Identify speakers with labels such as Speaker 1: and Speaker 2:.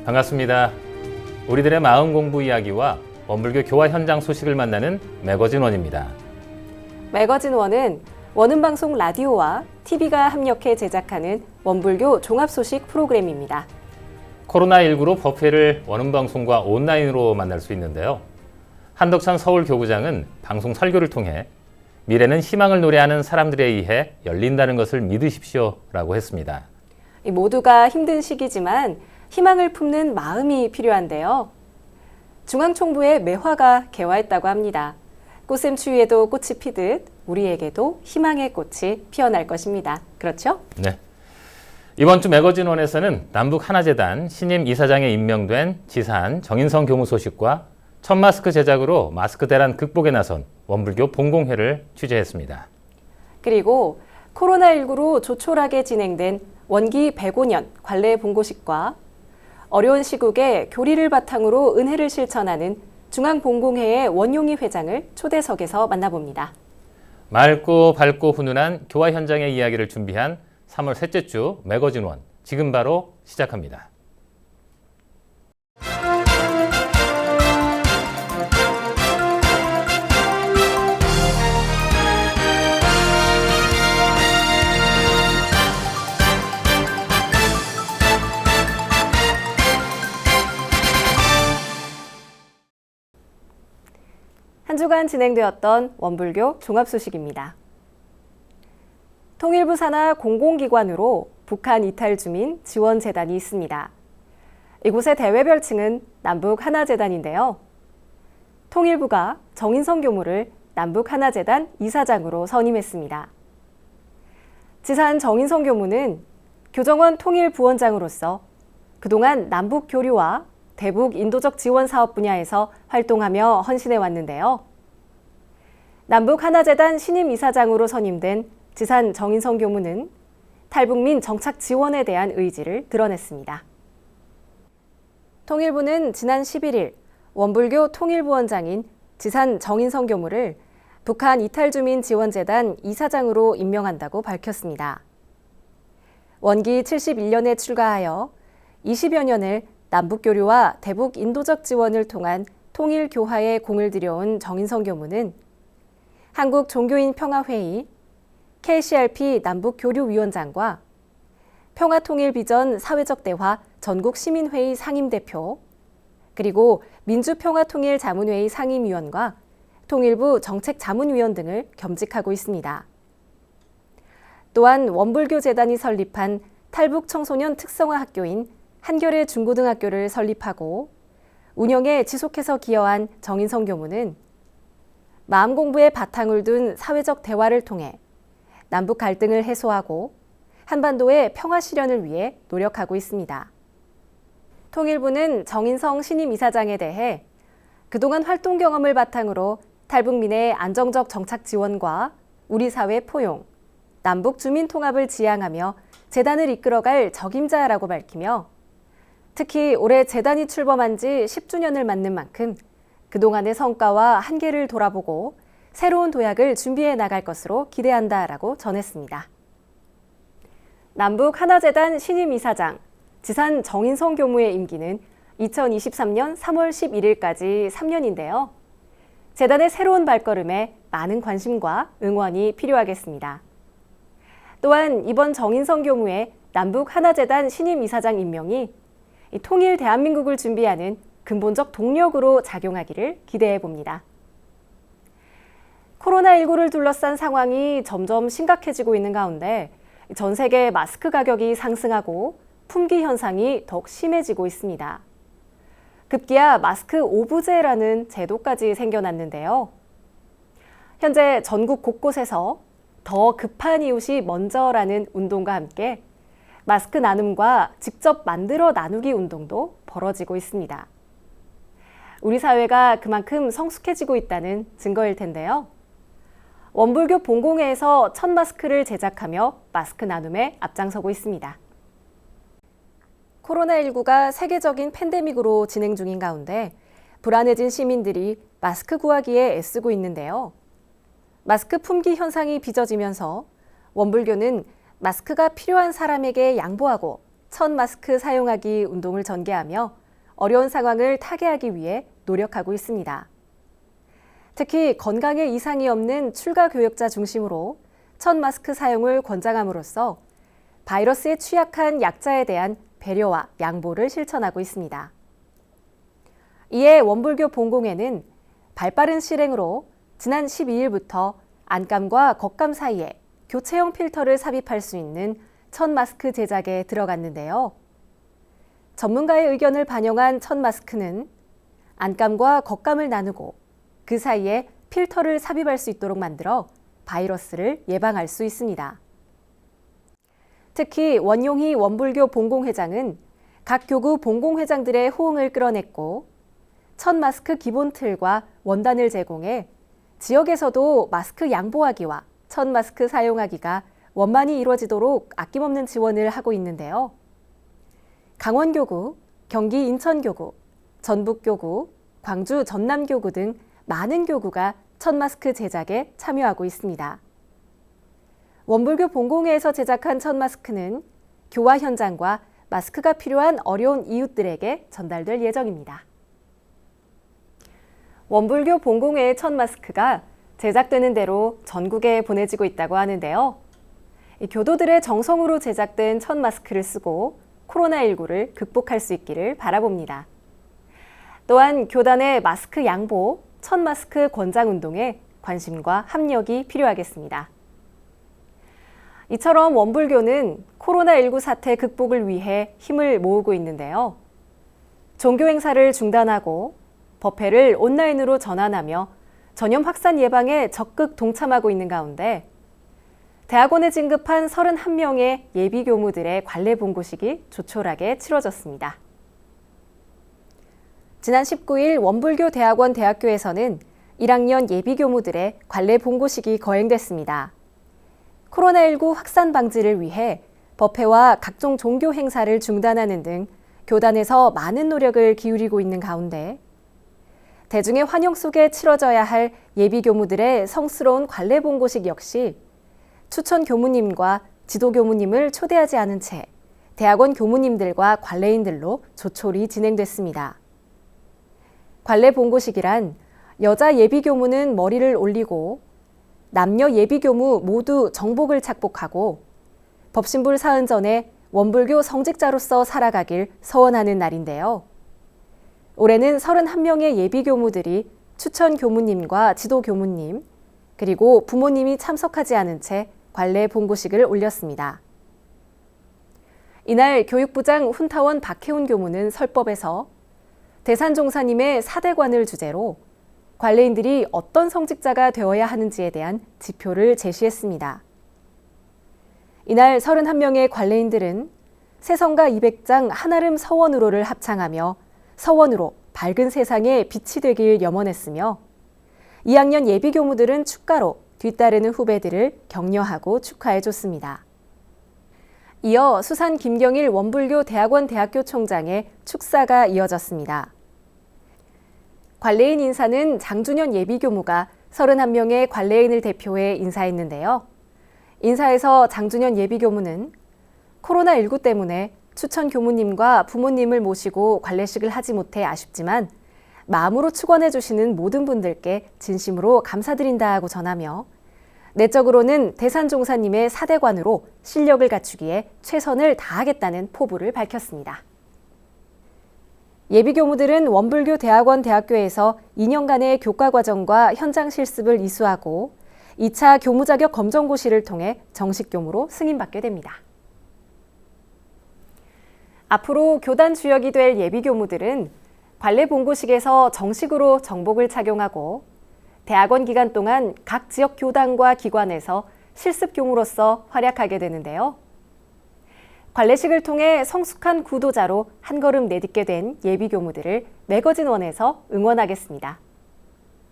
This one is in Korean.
Speaker 1: 반갑습니다. 우리들의 마음 공부 이야기와 원불교 교화 현장 소식을 만나는 매거진 원입니다.
Speaker 2: 매거진 원은 원음방송 라디오와 TV가 합력해 제작하는 원불교 종합 소식 프로그램입니다.
Speaker 1: 코로나19로 법회를 원음방송과 온라인으로 만날 수 있는데요. 한덕찬 서울교구장은 방송 설교를 통해 미래는 희망을 노래하는 사람들에 의해 열린다는 것을 믿으십시오라고 했습니다.
Speaker 2: 모두가 힘든 시기지만 희망을 품는 마음이 필요한데요. 중앙총부의 매화가 개화했다고 합니다. 꽃샘 추위에도 꽃이 피듯 우리에게도 희망의 꽃이 피어날 것입니다. 그렇죠?
Speaker 1: 네. 이번 주 매거진원에서는 남북하나재단 신임 이사장에 임명된 지산 정인성 교무 소식과 첫 마스크 제작으로 마스크 대란 극복에 나선 원불교 본공회를 취재했습니다.
Speaker 2: 그리고 코로나19로 조촐하게 진행된 원기 105년 관례 본고식과 어려운 시국에 교리를 바탕으로 은혜를 실천하는 중앙본공회의 원용희 회장을 초대석에서 만나봅니다.
Speaker 1: 맑고 밝고 훈훈한 교화 현장의 이야기를 준비한 3월 셋째 주 매거진원, 지금 바로 시작합니다.
Speaker 2: 한 주간 진행되었던 원불교 종합 소식입니다. 통일부 산하 공공기관으로 북한 이탈 주민 지원재단이 있습니다. 이곳의 대외 별칭은 남북하나재단인데요. 통일부가 정인성 교무를 남북하나재단 이사장으로 선임했습니다. 지산 정인성 교무는 교정원 통일부원장으로서 그동안 남북 교류와 대북 인도적 지원 사업 분야에서 활동하며 헌신해 왔는데요. 남북하나재단 신임 이사장으로 선임된 지산 정인성 교무는 탈북민 정착 지원에 대한 의지를 드러냈습니다. 통일부는 지난 11일 원불교 통일부원장인 지산 정인성 교무를 북한 이탈주민 지원재단 이사장으로 임명한다고 밝혔습니다. 원기 71년에 출가하여 20여 년을 남북교류와 대북 인도적 지원을 통한 통일교화에 공을 들여온 정인성 교무는 한국종교인평화회의, KCRP 남북교류위원장과 평화통일비전 사회적 대화 전국시민회의 상임대표, 그리고 민주평화통일자문회의 상임위원과 통일부 정책자문위원 등을 겸직하고 있습니다. 또한 원불교재단이 설립한 탈북청소년 특성화 학교인 한겨레 중고등학교를 설립하고 운영에 지속해서 기여한 정인성 교무는 마음 공부에 바탕을 둔 사회적 대화를 통해 남북 갈등을 해소하고 한반도의 평화 실현을 위해 노력하고 있습니다. 통일부는 정인성 신임 이사장에 대해 그동안 활동 경험을 바탕으로 탈북민의 안정적 정착 지원과 우리 사회 포용, 남북 주민 통합을 지향하며 재단을 이끌어갈 적임자라고 밝히며 특히 올해 재단이 출범한 지 10주년을 맞는 만큼 그동안의 성과와 한계를 돌아보고 새로운 도약을 준비해 나갈 것으로 기대한다라고 전했습니다. 남북하나재단 신임 이사장 지산 정인성 교무의 임기는 2023년 3월 11일까지 3년인데요. 재단의 새로운 발걸음에 많은 관심과 응원이 필요하겠습니다. 또한 이번 정인성 교무의 남북하나재단 신임 이사장 임명이 통일 대한민국을 준비하는 근본적 동력으로 작용하기를 기대해 봅니다. 코로나19를 둘러싼 상황이 점점 심각해지고 있는 가운데 전 세계 마스크 가격이 상승하고 품귀 현상이 더욱 심해지고 있습니다. 급기야 마스크 오부제라는 제도까지 생겨났는데요. 현재 전국 곳곳에서 더 급한 이웃이 먼저라는 운동과 함께 마스크 나눔과 직접 만들어 나누기 운동도 벌어지고 있습니다. 우리 사회가 그만큼 성숙해지고 있다는 증거일 텐데요. 원불교 본공회에서 첫 마스크를 제작하며 마스크 나눔에 앞장서고 있습니다. 코로나19가 세계적인 팬데믹으로 진행 중인 가운데 불안해진 시민들이 마스크 구하기에 애쓰고 있는데요. 마스크 품귀 현상이 빚어지면서 원불교는 마스크가 필요한 사람에게 양보하고 천 마스크 사용하기 운동을 전개하며 어려운 상황을 타개하기 위해 노력하고 있습니다. 특히 건강에 이상이 없는 출가 교역자 중심으로 천 마스크 사용을 권장함으로써 바이러스에 취약한 약자에 대한 배려와 양보를 실천하고 있습니다. 이에 원불교 본공회는 발빠른 실행으로 지난 12일부터 안감과 겉감 사이에 교체형 필터를 삽입할 수 있는 천 마스크 제작에 들어갔는데요. 전문가의 의견을 반영한 천 마스크는 안감과 겉감을 나누고 그 사이에 필터를 삽입할 수 있도록 만들어 바이러스를 예방할 수 있습니다. 특히 원용희 원불교 본공회장은 각 교구 본공회장들의 호응을 끌어냈고 천 마스크 기본 틀과 원단을 제공해 지역에서도 마스크 양보하기와 천 마스크 사용하기가 원만히 이루어지도록 아낌없는 지원을 하고 있는데요. 강원교구, 경기 인천교구, 전북교구, 광주 전남교구 등 많은 교구가 천 마스크 제작에 참여하고 있습니다. 원불교 본공회에서 제작한 천 마스크는 교화 현장과 마스크가 필요한 어려운 이웃들에게 전달될 예정입니다. 원불교 본공회의 천 마스크가 제작되는 대로 전국에 보내지고 있다고 하는데요. 교도들의 정성으로 제작된 천 마스크를 쓰고 코로나19를 극복할 수 있기를 바라봅니다. 또한 교단의 마스크 양보, 천 마스크 권장 운동에 관심과 합력이 필요하겠습니다. 이처럼 원불교는 코로나19 사태 극복을 위해 힘을 모으고 있는데요. 종교 행사를 중단하고 법회를 온라인으로 전환하며 전염 확산 예방에 적극 동참하고 있는 가운데 대학원에 진급한 31명의 예비 교무들의 관례 본고식이 조촐하게 치러졌습니다. 지난 19일 원불교 대학원 대학교에서는 1학년 예비 교무들의 관례 본고식이 거행됐습니다. 코로나19 확산 방지를 위해 법회와 각종 종교 행사를 중단하는 등 교단에서 많은 노력을 기울이고 있는 가운데 대중의 환영 속에 치러져야 할 예비 교무들의 성스러운 관례 본고식 역시 추천 교무님과 지도 교무님을 초대하지 않은 채 대학원 교무님들과 관례인들로 조촐히 진행됐습니다. 관례 본고식이란 여자 예비 교무는 머리를 올리고 남녀 예비 교무 모두 정복을 착복하고 법신불 사흔 전에 원불교 성직자로서 살아가길 서원하는 날인데요. 올해는 31명의 예비 교무들이 추천 교무님과 지도 교무님, 그리고 부모님이 참석하지 않은 채 관례 본고식을 올렸습니다. 이날 교육부장 훈타원 박혜훈 교무는 설법에서 대산종사님의 사대관을 주제로 관례인들이 어떤 성직자가 되어야 하는지에 대한 지표를 제시했습니다. 이날 31명의 관례인들은 세성가 200장 한아름 서원으로를 합창하며 서원으로 밝은 세상에 빛이 되길 염원했으며 2학년 예비교무들은 축가로 뒤따르는 후배들을 격려하고 축하해줬습니다. 이어 수산 김경일 원불교 대학원 대학교 총장의 축사가 이어졌습니다. 관례인 인사는 장준현 예비교무가 31명의 관례인을 대표해 인사했는데요. 인사에서 장준현 예비교무는 코로나19 때문에 추천 교무님과 부모님을 모시고 관례식을 하지 못해 아쉽지만 마음으로 축원해 주시는 모든 분들께 진심으로 감사드린다고 전하며 내적으로는 대산종사님의 사대관으로 실력을 갖추기에 최선을 다하겠다는 포부를 밝혔습니다. 예비교무들은 원불교 대학원 대학교에서 2년간의 교과과정과 현장 실습을 이수하고 2차 교무 자격 검정고시를 통해 정식 교무로 승인받게 됩니다. 앞으로 교단 주역이 될 예비교무들은 관례 본고식에서 정식으로 정복을 착용하고 대학원 기간 동안 각 지역 교단과 기관에서 실습 교무로서 활약하게 되는데요. 관례식을 통해 성숙한 구도자로 한 걸음 내딛게 된 예비교무들을 매거진원에서 응원하겠습니다.